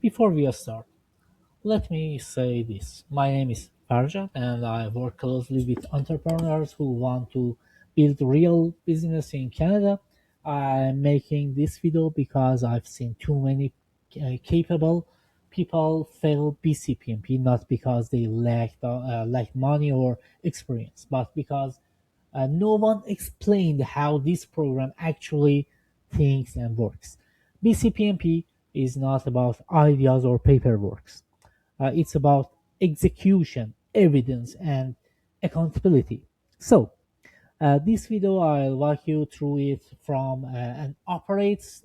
Before we start, let me say this. My name is Farjad and I work closely with entrepreneurs who want to build real business in Canada. I'm making this video because I've seen too many capable people fail BCPNP, not because they lacked money or experience, but because no one explained how this program actually thinks and works. BCPNP is not about ideas or paperwork. It's about execution, evidence, and accountability. So, this video I'll walk you through it from an operates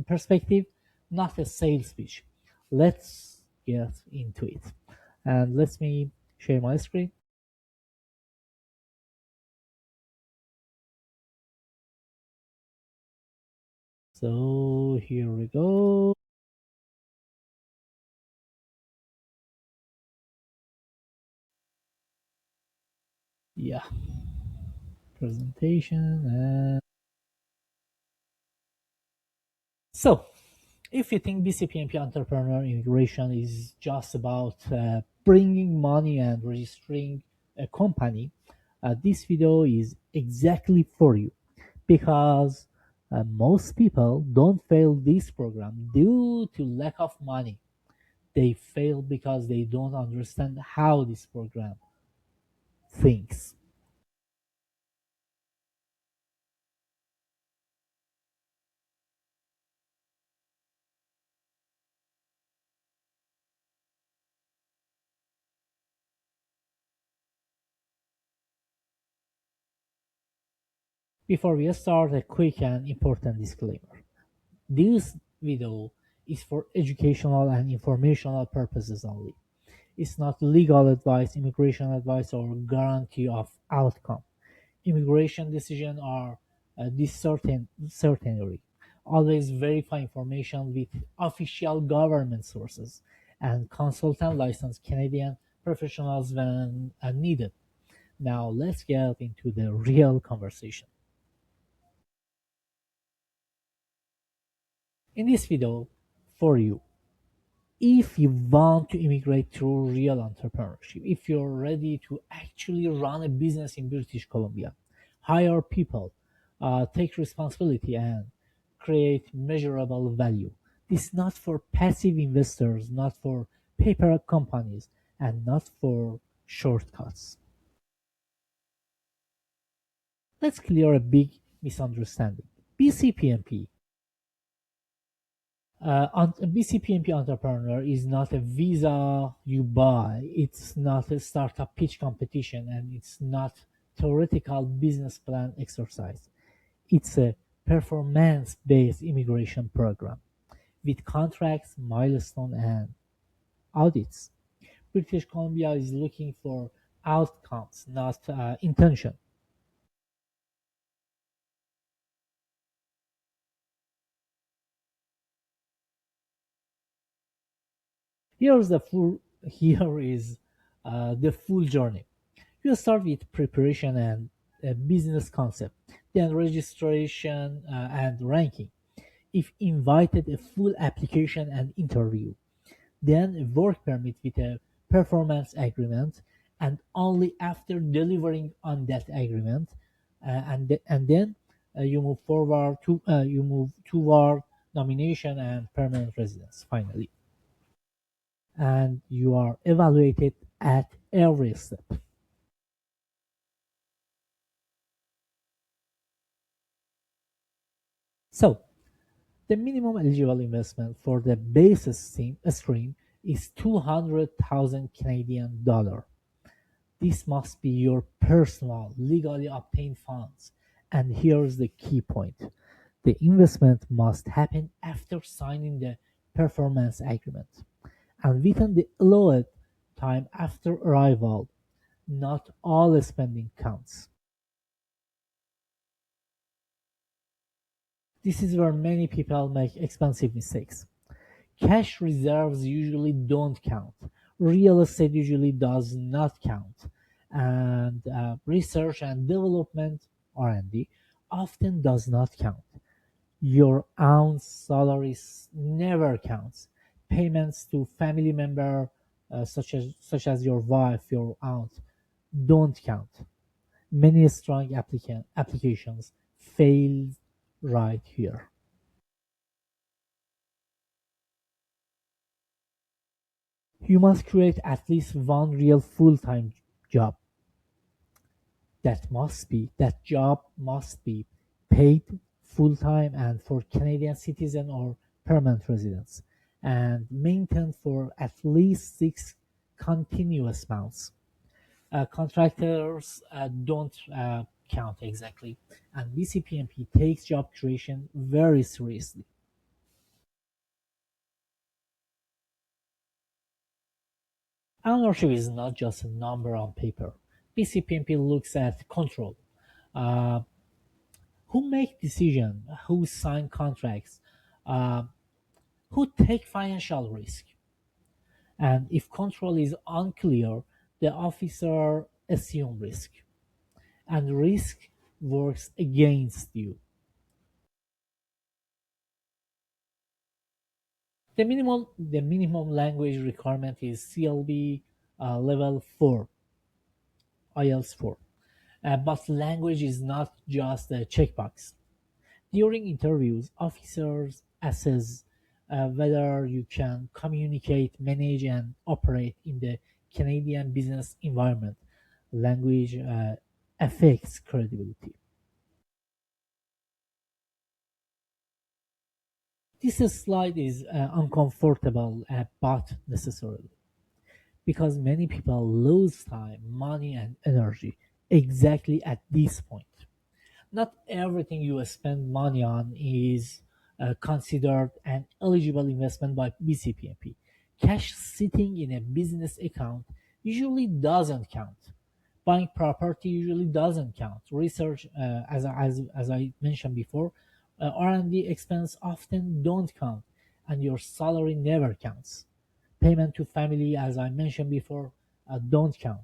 perspective, not a sales pitch. Let's get into it. And let me share my screen. So here we go. Yeah, presentation. So, if you think BCPNP Entrepreneur Immigration is just about bringing money and registering a company, this video is exactly for you because most people don't fail this program due to lack of money. They fail because they don't understand how this program thinks. Before we start, a quick and important disclaimer. This video is for educational and informational purposes only. It's not legal advice, immigration advice, or guarantee of outcome. Immigration decisions are certainly. Always verify information with official government sources and consultant licensed Canadian professionals when needed. Now let's get into the real conversation. In this video, for you, if you want to immigrate through real entrepreneurship, if you're ready to actually run a business in British Columbia, hire people, take responsibility, and create measurable value. This is not for passive investors, not for paper companies, and not for shortcuts. Let's clear a big misunderstanding. BCPNP BCPNP Entrepreneur is not a visa you buy. It's not a startup pitch competition, and it's not theoretical business plan exercise. It's a performance-based immigration program with contracts, milestone, and audits. British Columbia is looking for outcomes, not intention. Here's the full. Here is the full journey. You start with preparation and a business concept, then registration and ranking. If invited, a full application and interview, then a work permit with a performance agreement, and only after delivering on that agreement, and then you move toward nomination and permanent residence finally, and you are evaluated at every step. So the minimum eligible investment for the base stream is 200,000 Canadian dollar. This must be your personal, legally obtained funds. And here's the key point. The investment must happen after signing the performance agreement and within the allotted time after arrival. Not all spending counts. This is where many people make expensive mistakes. Cash reserves usually don't count. Real estate usually does not count. And research and development (R&D) often does not count. Your own salaries never counts. Payments to family member, such as your wife, your aunt, don't count. Many strong applications fail right here. You must create at least one real full-time job. That job must be paid full-time and for Canadian citizen or permanent residents, and maintained for at least 6 continuous months. Contractors don't count exactly, and BCPNP takes job creation very seriously. Ownership is not just a number on paper. BCPNP looks at control. Uh, who make decisions, who sign contracts, uh, who take financial risk. And if control is unclear, the officer assume risk, and risk works against you. The minimum language requirement is CLB level 4, IELTS 4. But language is not just a checkbox. During interviews, officers assess whether you can communicate, manage, and operate in the Canadian business environment. Language affects credibility. This slide is uncomfortable but necessary because many people lose time, money, and energy exactly at this point. Not everything you spend money on is considered an eligible investment by BCPNP. Cash sitting in a business account usually doesn't count. Buying property usually doesn't count. Research, as I mentioned before, R&D expense often don't count, and your salary never counts. Payment to family, as I mentioned before, don't count.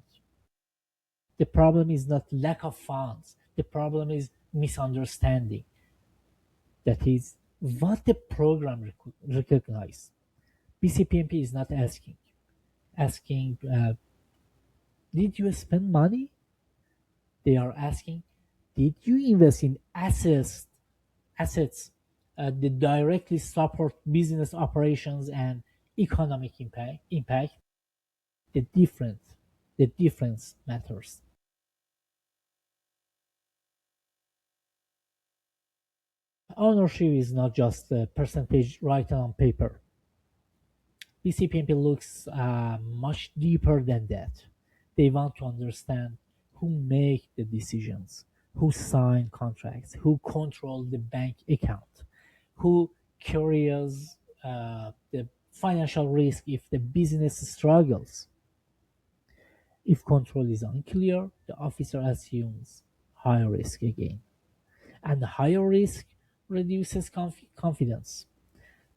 The problem is not lack of funds. The problem is misunderstanding. That is what the program recognizes. BCPNP is not asking, did you spend money? They are asking, did you invest in assets that directly support business operations and economic impact? The difference, the difference matters. Ownership is not just a percentage written on paper. BCPNP looks much deeper than that. They want to understand who make the decisions, who sign contracts, who control the bank account, who carries the financial risk if the business struggles. If control is unclear, the officer assumes high risk again, and higher risk reduces confidence.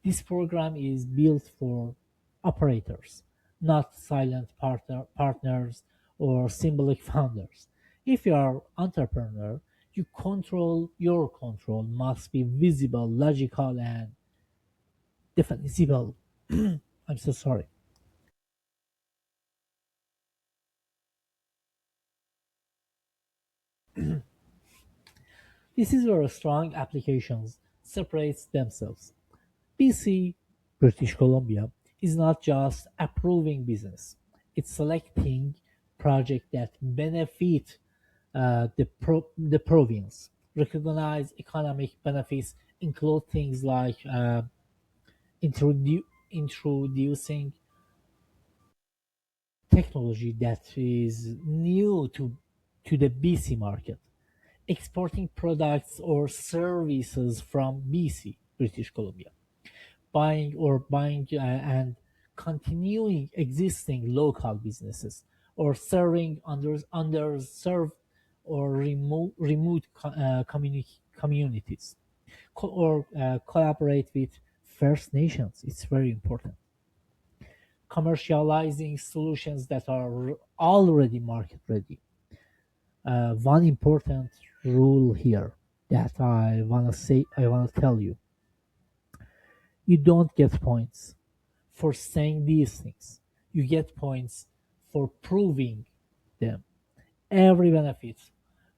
This program is built for operators, not silent partners or symbolic founders. If you are entrepreneur, your control must be visible, logical, and defensible. I'm so sorry. This is where strong applications separates themselves. BC, British Columbia, is not just approving business; it's selecting projects that benefit the province. Recognize economic benefits include things like introducing technology that is new to the BC market, exporting products or services from BC, British Columbia, buying and continuing existing local businesses, or serving underserved or remote communities, or collaborate with First Nations. It's very important. Commercializing solutions that are already market ready. One important rule here that I want to tell you: you don't get points for saying these things. You get points for proving them. Every benefit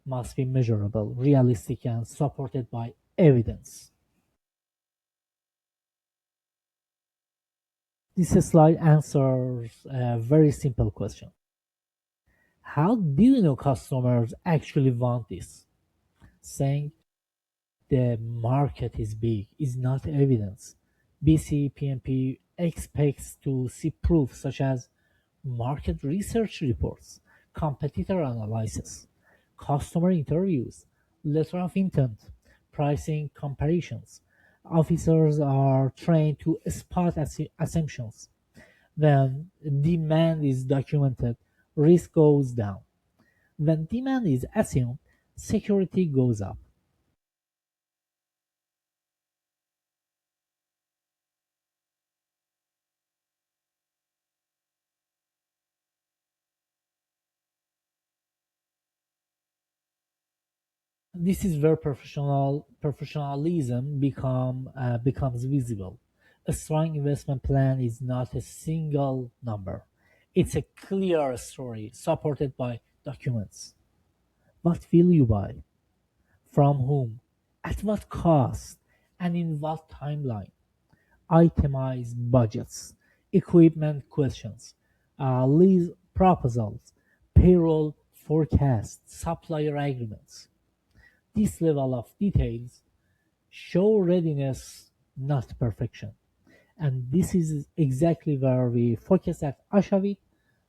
must be measurable, realistic, and supported by evidence. This slide answers a very simple question. How do you know customers actually want this? Saying the market is big is not evidence. BCPNP expects to see proof such as market research reports, competitor analysis, customer interviews, letter of intent, pricing comparisons. Officers are trained to spot assumptions. When demand is documented, risk goes down. When demand is assumed, security goes up. This is where professionalism becomes visible. A strong investment plan is not a single number. It's a clear story supported by documents. What will you buy? From whom? At what cost? And in what timeline? Itemized budgets, equipment questions, lease proposals, payroll forecasts, supplier agreements. This level of details show readiness, not perfection. And this is exactly where we focus at Ashavid.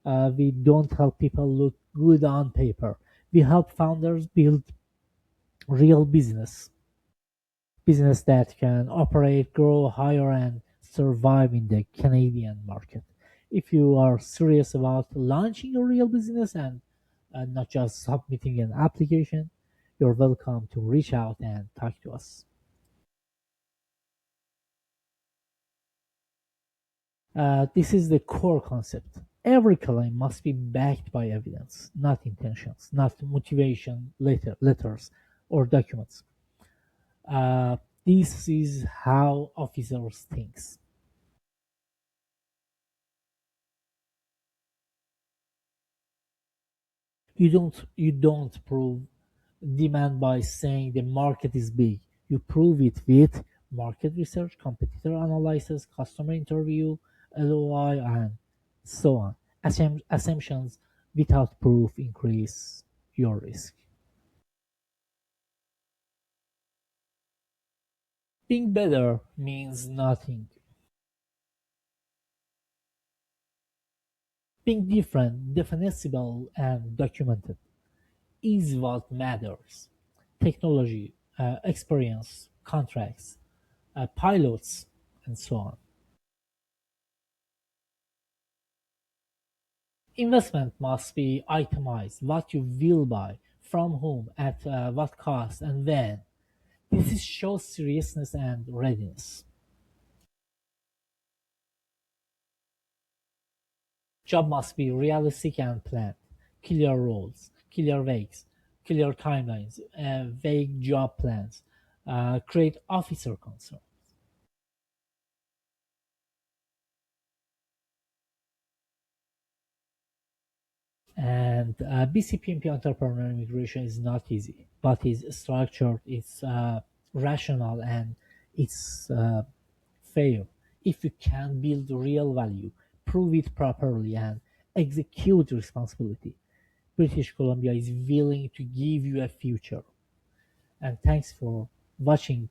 We don't help people look good on paper. We help founders build real business that can operate, grow, hire, and survive in the Canadian market. If you are serious about launching a real business and not just submitting an application, you're welcome to reach out and talk to us. This is the core concept. Every claim must be backed by evidence, not intentions, not motivation letters or documents. Uh, this is how officers think. You don't prove demand by saying the market is big. You prove it with market research, competitor analysis, customer interview, LOI, and so on. Assumptions without proof increase your risk. Being better means nothing. Being different, defensible, and documented is what matters. Technology, experience, contracts, pilots, and so on. Investment must be itemized: what you will buy, from whom, at what cost, and when. Shows seriousness and readiness. Job must be realistic and planned. Clear roles, clear wakes, clear timelines, vague job plans. Create officer concern. And BCPNP Entrepreneur Immigration is not easy, but it's structured, it's rational, and it's fair. If you can build real value, prove it properly, and execute responsibility, British Columbia is willing to give you a future. And thanks for watching